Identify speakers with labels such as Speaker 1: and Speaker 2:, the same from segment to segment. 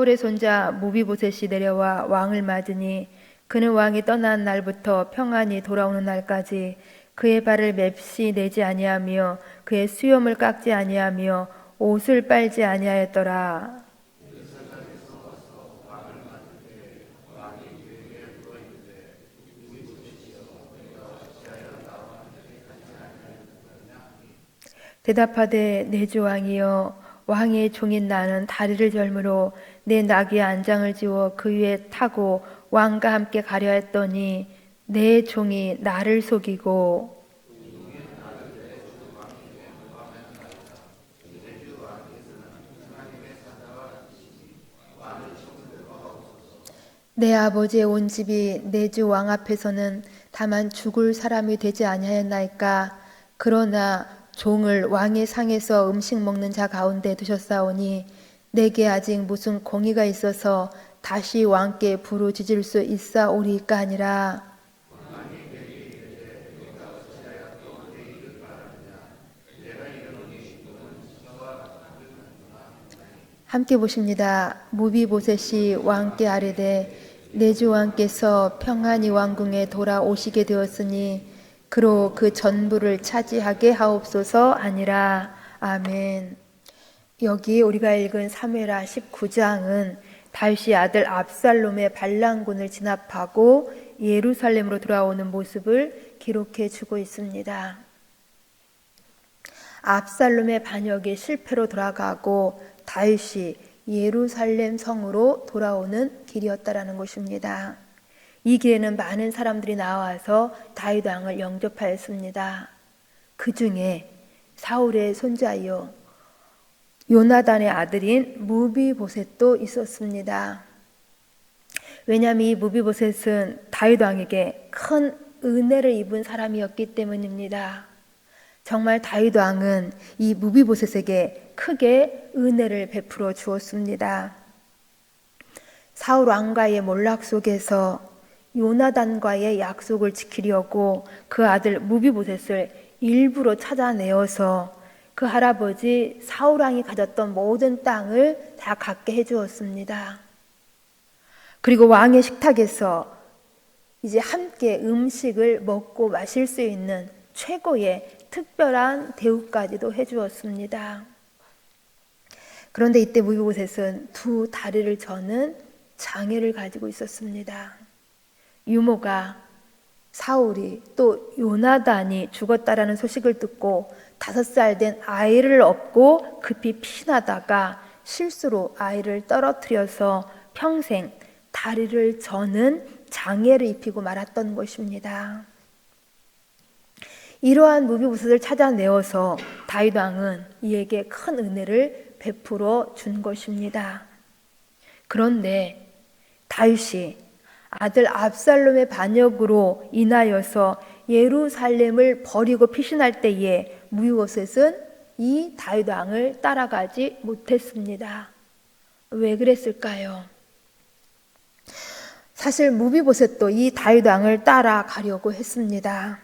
Speaker 1: 사울의 손자 무비보셋이 내려와 왕을 맞으니 그는 왕이 떠난 날부터 평안히 돌아오는 날까지 그의 발을 맵시 내지 아니하며 그의 수염을 깎지 아니하며 옷을 빨지 아니하였더라. 대답하되 내 주 왕이여, 왕의 종인 나는 다리를 절므로 내 나귀의 안장을 지워 그 위에 타고 왕과 함께 가려 했더니 내 종이 나를 속이고 내 아버지의 온 집이 내 주 왕 앞에서는 다만 죽을 사람이 되지 아니하였나이까. 그러나 종을 왕의 상에서 음식 먹는 자 가운데 두셨사오니 내게 아직 무슨 공의가 있어서 다시 왕께 부르짖을 수 있사오리까 하니라. 함께 보십니다. 무비보셋이 왕께 아뢰되 내 주 왕께서 평안히 왕궁에 돌아오시게 되었으니 그로 그 전부를 차지하게 하옵소서 하니라. 아멘. 여기 우리가 읽은 사무엘하 19장은 다윗이 아들 압살롬의 반란군을 진압하고 예루살렘으로 돌아오는 모습을 기록해 주고 있습니다. 압살롬의 반역이 실패로 돌아가고 다윗이 예루살렘 성으로 돌아오는 길이었다라는 것입니다. 이 길에는 많은 사람들이 나와서 다윗 왕을 영접하였습니다. 그 중에 사울의 손자요 요나단의 아들인 무비보셋도 있었습니다. 왜냐하면 이 무비보셋은 다윗 왕에게 큰 은혜를 입은 사람이었기 때문입니다. 정말 다윗 왕은 이 무비보셋에게 크게 은혜를 베풀어 주었습니다. 사울 왕과의 몰락 속에서 요나단과의 약속을 지키려고 그 아들 무비보셋을 일부러 찾아내어서 그 할아버지 사울 왕이 가졌던 모든 땅을 다 갖게 해주었습니다. 그리고 왕의 식탁에서 이제 함께 음식을 먹고 마실 수 있는 최고의 특별한 대우까지도 해주었습니다. 그런데 이때 무비보셋은 두 다리를 저는 장애를 가지고 있었습니다. 유모가 사울이 또 요나단이 죽었다라는 소식을 듣고 5살 된 아이를 업고 급히 피나다가 실수로 아이를 떨어뜨려서 평생 다리를 저는 장애를 입히고 말았던 것입니다. 이러한 무비보셋을 찾아내어서 다윗 왕은 이에게 큰 은혜를 베풀어 준 것입니다. 그런데 다윗이 아들 압살롬의 반역으로 인하여서 예루살렘을 버리고 피신할 때에 무비보셋은 이 다윗 왕을 따라가지 못했습니다. 왜 그랬을까요? 사실 무비보셋도 이 다윗 왕을 따라가려고 했습니다.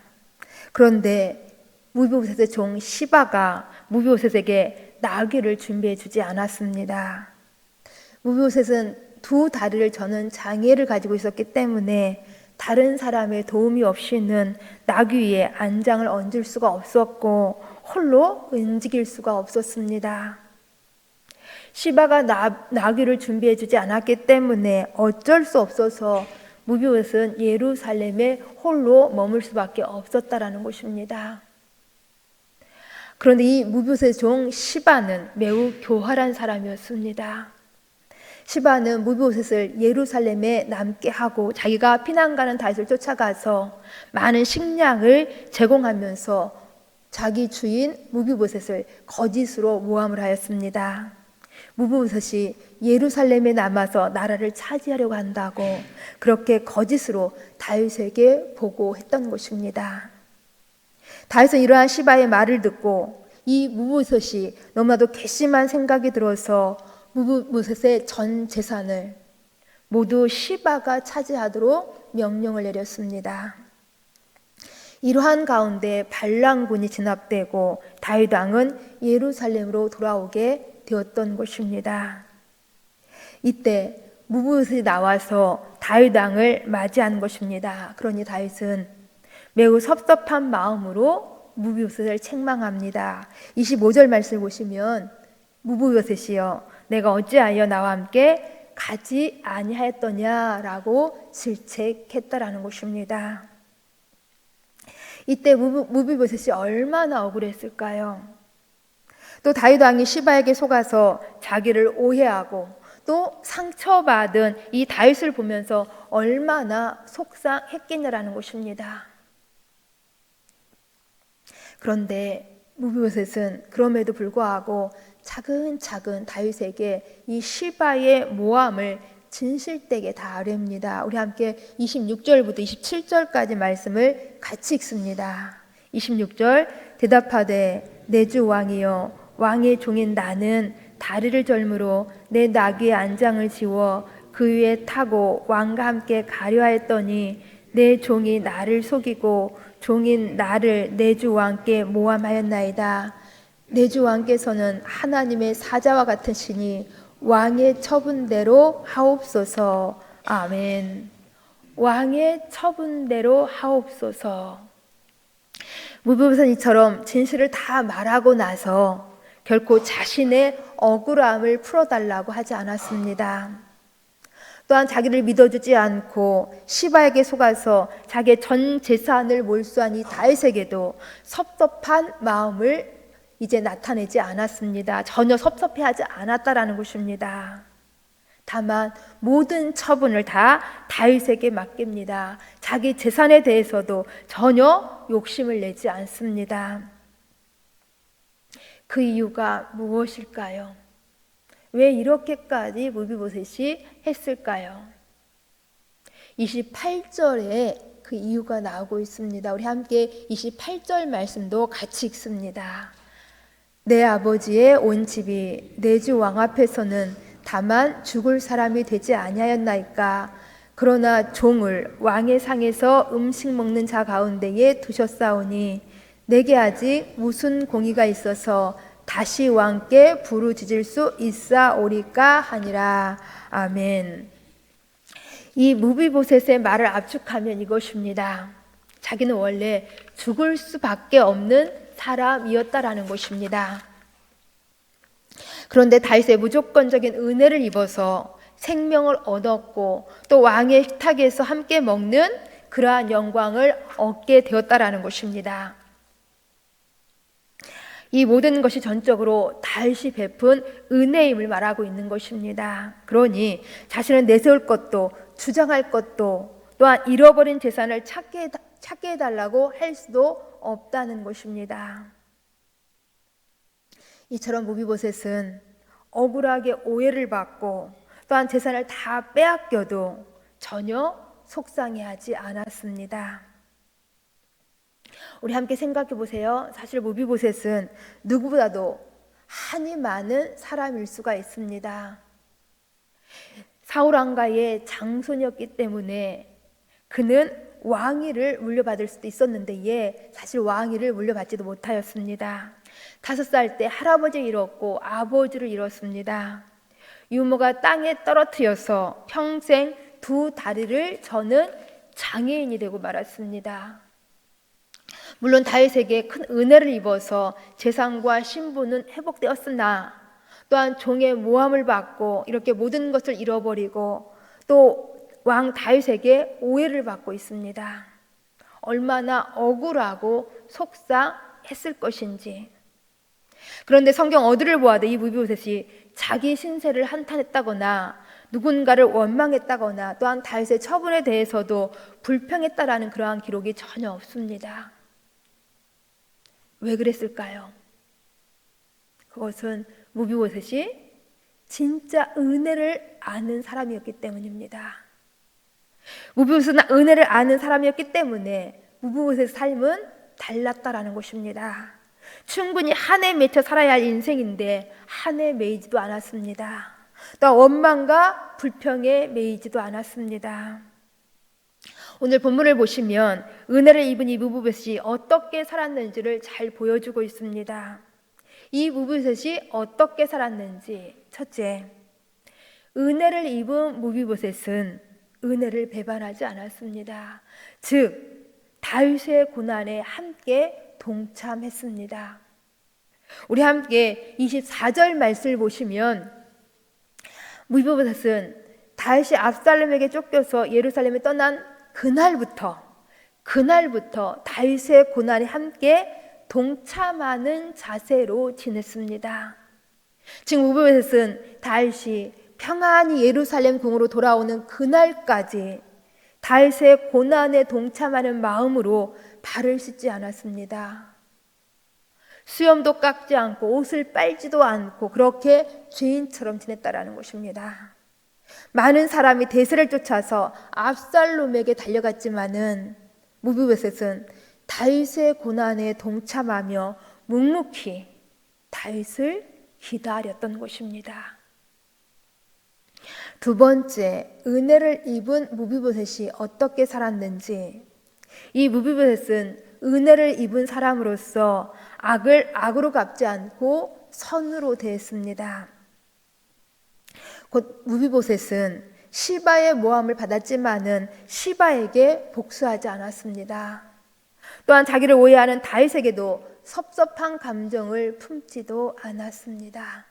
Speaker 1: 그런데 무비보셋의 종 시바가 무비보셋에게 나귀를 준비해 주지 않았습니다. 무비보셋은 두 다리를 저는 장애를 가지고 있었기 때문에 다른 사람의 도움이 없이는 나귀 위에 안장을 얹을 수가 없었고 홀로 움직일 수가 없었습니다. 시바가 나귀를 준비해 주지 않았기 때문에 어쩔 수 없어서 무비보셋은 예루살렘에 홀로 머물 수밖에 없었다라는 것입니다. 그런데 이 무비보셋의 종 시바는 매우 교활한 사람이었습니다. 시바는 무비보셋을 예루살렘에 남게 하고 자기가 피난 가는 다윗을 쫓아가서 많은 식량을 제공하면서 자기 주인 무비보셋을 거짓으로 모함을 하였습니다. 무비보셋이 예루살렘에 남아서 나라를 차지하려고 한다고 그렇게 거짓으로 다윗에게 보고했던 것입니다. 다윗은 이러한 시바의 말을 듣고 이 무비보셋이 너무나도 괘씸한 생각이 들어서 무비보셋의 전 재산을 모두 시바가 차지하도록 명령을 내렸습니다. 이러한 가운데 반란군이 진압되고 다윗 왕은 예루살렘으로 돌아오게 되었던 것입니다. 이때 무브보셋이 나와서 다윗 왕을 맞이하는 것입니다. 그러니 다윗은 매우 섭섭한 마음으로 무브보셋을 책망합니다. 25절 말씀을 보시면 무브보셋이여 내가 어찌하여 나와 함께 가지 아니하였더냐라고 질책했다라는 것입니다. 이때 무브보셋이 얼마나 억울했을까요? 또 다윗 왕이 시바에게 속아서 자기를 오해하고 또 상처받은 이 다윗을 보면서 얼마나 속상했겠냐라는 것입니다. 그런데 무브보셋은 그럼에도 불구하고 차근차근 다윗에게 이 시바의 모함을 진실되게 다 아뢰입니다. 우리 함께 26절부터 27절까지 말씀을 같이 읽습니다. 26절 대답하되 내 주 왕이여 왕의 종인 나는 다리를 절므로 내 나귀의 안장을 지워 그 위에 타고 왕과 함께 가려 하였더니 내 종이 나를 속이고 종인 나를 내 주 왕께 모함하였나이다. 내 주 왕께서는 하나님의 사자와 같으시니 왕의 처분대로 하옵소서. 아멘. 왕의 처분대로 하옵소서. 무브보셋은 이처럼 진실을 다 말하고 나서 결코 자신의 억울함을 풀어달라고 하지 않았습니다. 또한 자기를 믿어주지 않고 시바에게 속아서 자기의 전 재산을 몰수한 이 다윗에게도 섭섭한 마음을 이제 나타내지 않았습니다. 전혀 섭섭해하지 않았다라는 것입니다. 다만 모든 처분을 다 다윗에게 맡깁니다. 자기 재산에 대해서도 전혀 욕심을 내지 않습니다. 그 이유가 무엇일까요? 왜 이렇게까지 무비보셋이 했을까요? 28절에 그 이유가 나오고 있습니다. 우리 함께 28절 말씀도 같이 읽습니다. 내 아버지의 온 집이 내 주 왕 앞에서는 다만 죽을 사람이 되지 아니하였나이까. 그러나 종을 왕의 상에서 음식 먹는 자 가운데에 두셨사오니 내게 아직 무슨 공의가 있어서 다시 왕께 부르짖을 수 있사오리까 하니라. 아멘. 이 무비보셋의 말을 압축하면 이것입니다. 자기는 원래 죽을 수밖에 없는 사람이었다라는 것입니다. 그런데 다윗의 무조건적인 은혜를 입어서 생명을 얻었고 또 왕의 식탁에서 함께 먹는 그러한 영광을 얻게 되었다라는 것입니다. 이 모든 것이 전적으로 다윗이 베푼 은혜임을 말하고 있는 것입니다. 그러니 자신을 내세울 것도 주장할 것도 또한 잃어버린 재산을 찾게 해달라고 할 수도 없다는 것입니다. 이처럼 무비보셋은 억울하게 오해를 받고 또한 재산을 다 빼앗겨도 전혀 속상해하지 않았습니다. 우리 함께 생각해 보세요. 사실 무비보셋은 누구보다도 한이 많은 사람일 수가 있습니다. 사울 왕가의 장손이었기 때문에 그는 왕위를 물려받을 수도 있었는데 사실 왕위를 물려받지도 못하였습니다. 5살 때 할아버지를 잃었고 아버지를 잃었습니다. 유모가 땅에 떨어뜨려서 평생 2 다리를 저는 장애인이 되고 말았습니다. 물론 다윗에게 큰 은혜를 입어서 재산과 신분은 회복되었으나 또한 종의 모함을 받고 이렇게 모든 것을 잃어버리고 또 왕 다윗에게 오해를 받고 있습니다. 얼마나 억울하고 속상했을 것인지. 그런데 성경 어디를 보아도 이 무비보셋이 자기 신세를 한탄했다거나 누군가를 원망했다거나 또한 다윗의 처분에 대해서도 불평했다라는 그러한 기록이 전혀 없습니다. 왜 그랬을까요? 그것은 무비보셋이 진짜 은혜를 아는 사람이었기 때문입니다. 무비보셋은 은혜를 아는 사람이었기 때문에 무비보셋의 삶은 달랐다라는 것입니다. 충분히 한에 맺혀 살아야 할 인생인데 한에 매이지도 않았습니다. 또 원망과 불평에 매이지도 않았습니다. 오늘 본문을 보시면 은혜를 입은 이 무비보셋이 어떻게 살았는지를 잘 보여주고 있습니다. 이 무비보셋이 어떻게 살았는지, 첫째, 은혜를 입은 무비보셋은 은혜를 배반하지 않았습니다. 즉 다윗의 고난에 함께 동참했습니다. 우리 함께 24절 말씀을 보시면 무비보셋은 다윗이 압살롬에게 쫓겨서 예루살렘에 떠난 그날부터 다윗의 고난에 함께 동참하는 자세로 지냈습니다. 지금 무비보셋은 다윗이 평안히 예루살렘 궁으로 돌아오는 그날까지 다윗의 고난에 동참하는 마음으로 발을 씻지 않았습니다. 수염도 깎지 않고 옷을 빨지도 않고 그렇게 죄인처럼 지냈다라는 것입니다. 많은 사람이 대세를 쫓아서 압살롬에게 달려갔지만은 무비보셋은 다윗의 고난에 동참하며 묵묵히 다윗을 기다렸던 것입니다. 두 번째, 은혜를 입은 무비보셋이 어떻게 살았는지. 이 무비보셋은 은혜를 입은 사람으로서 악을 악으로 갚지 않고 선으로 대했습니다. 곧 무비보셋은 시바의 모함을 받았지만은 시바에게 복수하지 않았습니다. 또한 자기를 오해하는 다윗에게도 섭섭한 감정을 품지도 않았습니다.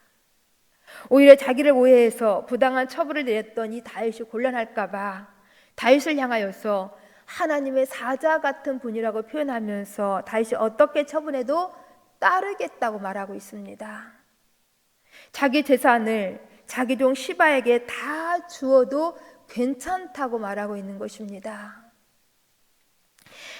Speaker 1: 오히려 자기를 오해해서 부당한 처벌을 내렸던 이 다윗이 곤란할까 봐 다윗을 향하여서 하나님의 사자 같은 분이라고 표현하면서 다윗이 어떻게 처분해도 따르겠다고 말하고 있습니다. 자기 재산을 자기 종 시바에게 다 주어도 괜찮다고 말하고 있는 것입니다.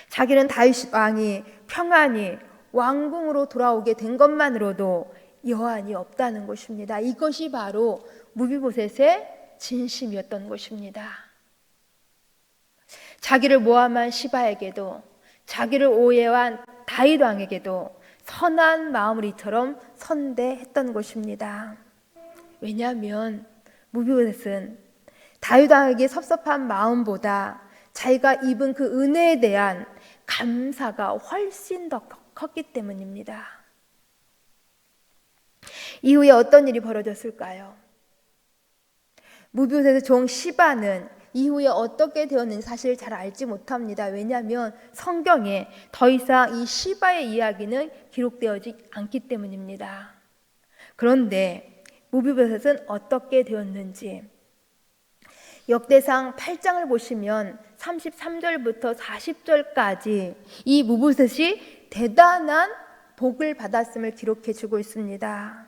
Speaker 1: 자기는 다윗 왕이 평안히 왕궁으로 돌아오게 된 것만으로도 여한이 없다는 것입니다. 이것이 바로 무비보셋의 진심이었던 것입니다. 자기를 모함한 시바에게도 자기를 오해한 다윗 왕에게도 선한 마음을 이처럼 선대했던 것입니다. 왜냐하면 무비보셋은 다윗 왕에게 섭섭한 마음보다 자기가 입은 그 은혜에 대한 감사가 훨씬 더 컸기 때문입니다. 이후에 어떤 일이 벌어졌을까요? 무비보셋의 종 시바는 이후에 어떻게 되었는지 사실 잘 알지 못합니다. 왜냐하면 성경에 더 이상 이 시바의 이야기는 기록되어지 않기 때문입니다. 그런데 무비보셋은 어떻게 되었는지 역대상 8장을 보시면 33절부터 40절까지 이 무비보셋이 대단한 복을 받았음을 기록해 주고 있습니다.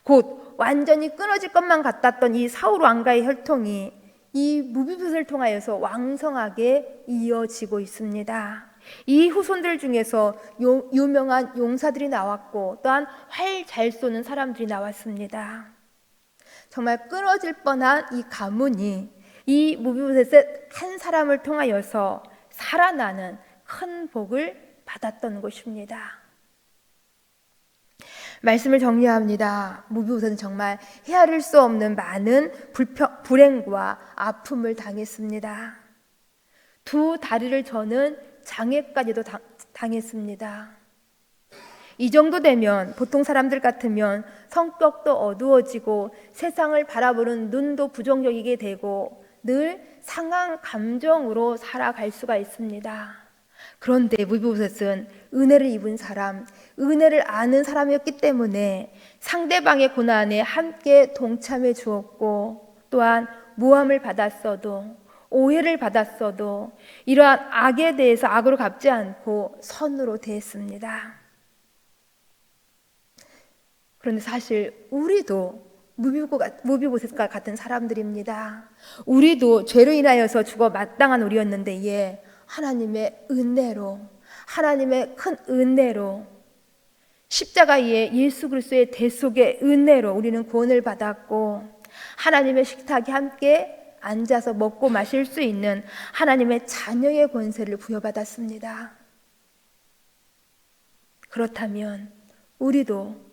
Speaker 1: 곧 완전히 끊어질 것만 같았던 이 사울 왕과의 혈통이 이 무비보셋을 통하여서 왕성하게 이어지고 있습니다. 이 후손들 중에서 유명한 용사들이 나왔고 또한 활 잘 쏘는 사람들이 나왔습니다. 정말 끊어질 뻔한 이 가문이 이 무비보셋 한 사람을 통하여서 살아나는 큰 복을 받았던 것입니다. 말씀을 정리합니다. 무비보셋은 정말 헤아릴 수 없는 많은 불행과 아픔을 당했습니다. 두 다리를 저는 장애까지도 당했습니다. 이 정도 되면 보통 사람들 같으면 성격도 어두워지고 세상을 바라보는 눈도 부정적이게 되고 늘 상한 감정으로 살아갈 수가 있습니다. 그런데 무비보셋은 은혜를 입은 사람, 은혜를 아는 사람이었기 때문에 상대방의 고난에 함께 동참해 주었고 또한 모함을 받았어도 오해를 받았어도 이러한 악에 대해서 악으로 갚지 않고 선으로 대했습니다. 그런데 사실 우리도 무비보셋과 같은 사람들입니다. 우리도 죄로 인하여서 죽어 마땅한 우리였는데 하나님의 은혜로, 하나님의 큰 은혜로 십자가의 예수 그리스도의 대속의 은혜로 우리는 구원을 받았고 하나님의 식탁에 함께 앉아서 먹고 마실 수 있는 하나님의 자녀의 권세를 부여받았습니다. 그렇다면 우리도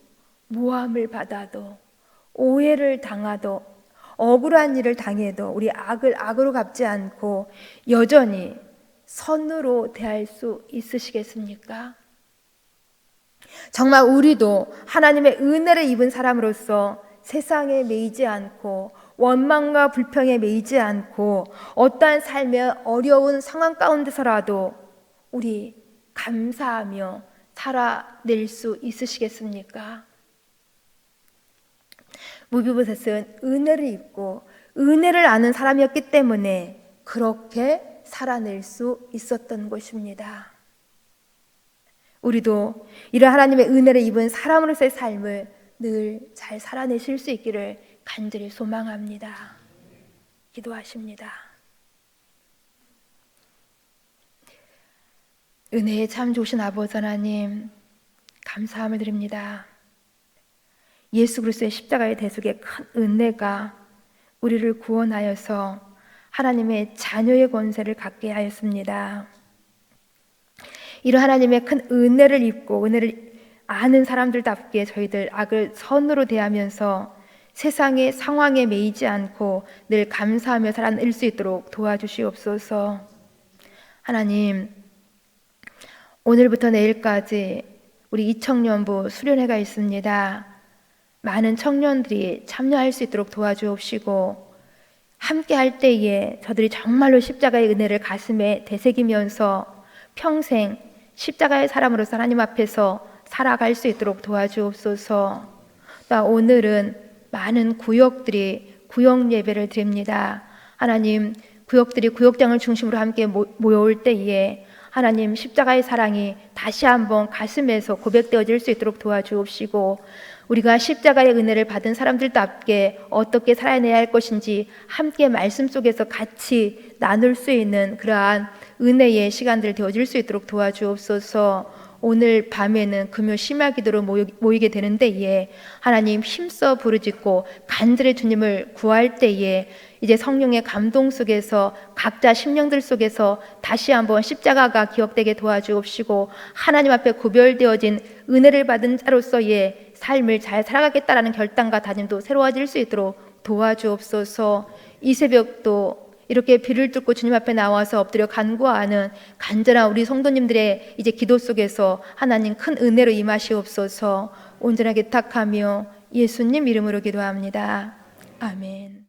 Speaker 1: 모함을 받아도 오해를 당하도 억울한 일을 당해도 우리 악을 악으로 갚지 않고 여전히 선으로 대할 수 있으시겠습니까? 정말 우리도 하나님의 은혜를 입은 사람으로서 세상에 매이지 않고 원망과 불평에 매이지 않고 어떠한 삶의 어려운 상황 가운데서라도 우리 감사하며 살아낼 수 있으시겠습니까? 무비보셋은 은혜를 입고 은혜를 아는 사람이었기 때문에 그렇게 살아낼 수 있었던 것입니다. 우리도 이런 하나님의 은혜를 입은 사람으로서의 삶을 늘 잘 살아내실 수 있기를 간절히 소망합니다. 기도하십니다. 은혜에 참 좋으신 아버지 하나님, 감사함을 드립니다. 예수 그리스도의 십자가의 대속의 큰 은혜가 우리를 구원하여서 하나님의 자녀의 권세를 갖게 하였습니다. 이런 하나님의 큰 은혜를 입고 은혜를 아는 사람들답게 저희들 악을 선으로 대하면서 세상의 상황에 매이지 않고 늘 감사하며 살아낼 수 있도록 도와주시옵소서. 하나님, 오늘부터 내일까지 우리 이청년부 수련회가 있습니다. 많은 청년들이 참여할 수 있도록 도와주옵시고 함께 할 때에 저들이 정말로 십자가의 은혜를 가슴에 되새기면서 평생 십자가의 사람으로서 하나님 앞에서 살아갈 수 있도록 도와주옵소서. 오늘은 많은 구역들이 구역 예배를 드립니다. 하나님, 구역들이 구역장을 중심으로 함께 모여올 때에 하나님 십자가의 사랑이 다시 한번 가슴에서 고백되어질 수 있도록 도와주옵시고 우리가 십자가의 은혜를 받은 사람들답게 어떻게 살아내야 할 것인지 함께 말씀 속에서 같이 나눌 수 있는 그러한 은혜의 시간들 되어질 수 있도록 도와주옵소서. 오늘 밤에는 금요 심야 기도로 모이게 되는 때에 하나님 힘써 부르짖고 간절히 주님을 구할 때에 이제 성령의 감동 속에서 각자 심령들 속에서 다시 한번 십자가가 기억되게 도와주옵시고 하나님 앞에 구별되어진 은혜를 받은 자로서의 삶을 잘 살아가겠다라는 결단과 다짐도 새로워질 수 있도록 도와주옵소서. 이 새벽도 이렇게 비를 뚫고 주님 앞에 나와서 엎드려 간구하는 간절한 우리 성도님들의 이제 기도 속에서 하나님 큰 은혜로 임하시옵소서. 온전하게 탁하며 예수님 이름으로 기도합니다. 아멘.